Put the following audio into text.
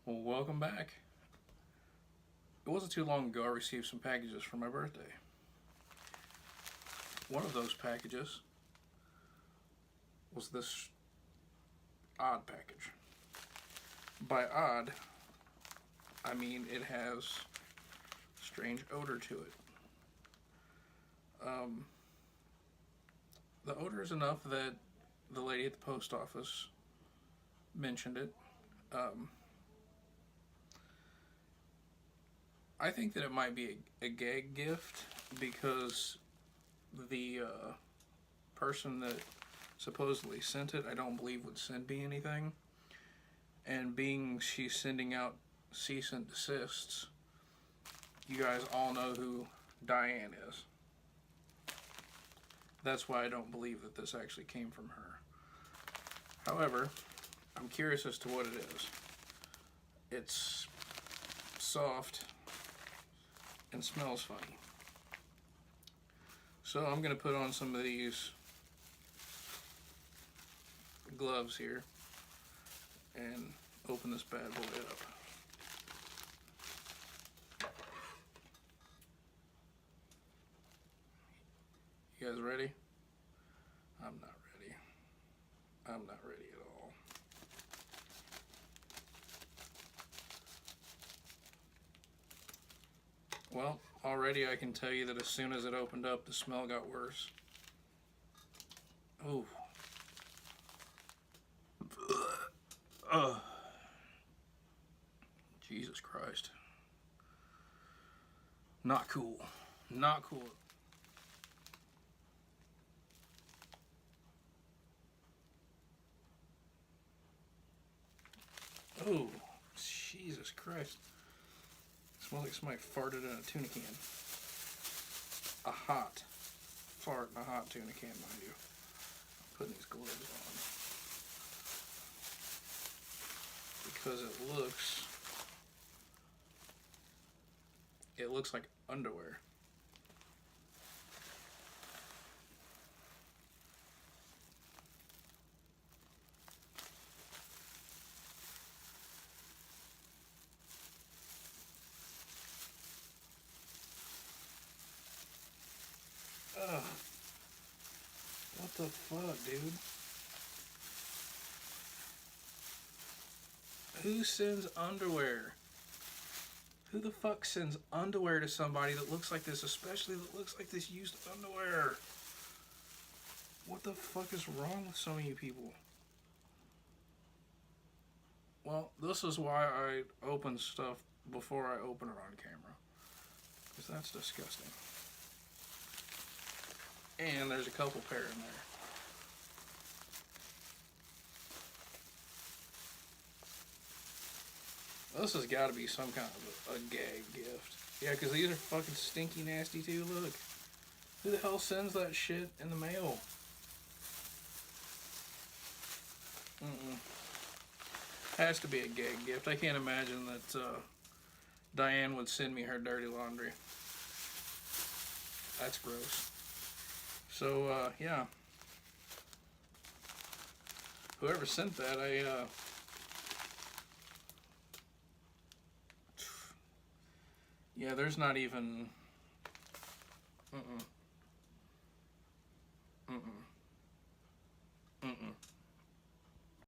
Well, welcome back. It wasn't too long ago I received some packages for my birthday. One of those packages was this odd package. By odd, I mean it has strange odor to it. The odor is enough that the lady at the post office mentioned it. I think that it might be a gag gift because the person that supposedly sent it, I don't believe would send me anything. And being she's sending out cease and desists, you guys all know who Diane is. That's why I don't believe that this actually came from her. However, I'm curious as to what it is. It's soft and smells funny. So I'm going to put on some of these gloves here and open this bad boy up. You guys ready? I'm not ready. I'm not ready at all. Well, already I can tell you that as soon as it opened up, the smell got worse. Ooh. Jesus Christ. Not cool. Not cool. Oh, Jesus Christ. It smells like somebody farted in a tuna can. A hot fart in a hot tuna can, mind you. I'm putting these gloves on because it looks like underwear. Ugh. What the fuck, dude? Who sends underwear? Who the fuck sends underwear to somebody that looks like this, especially that looks like this used underwear? What the fuck is wrong with some of you people? Well, this is why I open stuff before I open it on camera. Because that's disgusting. And there's a couple pair in there. This has got to be some kind of a gag gift. Yeah, because these are fucking stinky nasty too. Look. Who the hell sends that shit in the mail? Has to be a gag gift. I can't imagine that Diane would send me her dirty laundry. That's gross. So, yeah. Whoever sent that, yeah, there's not even...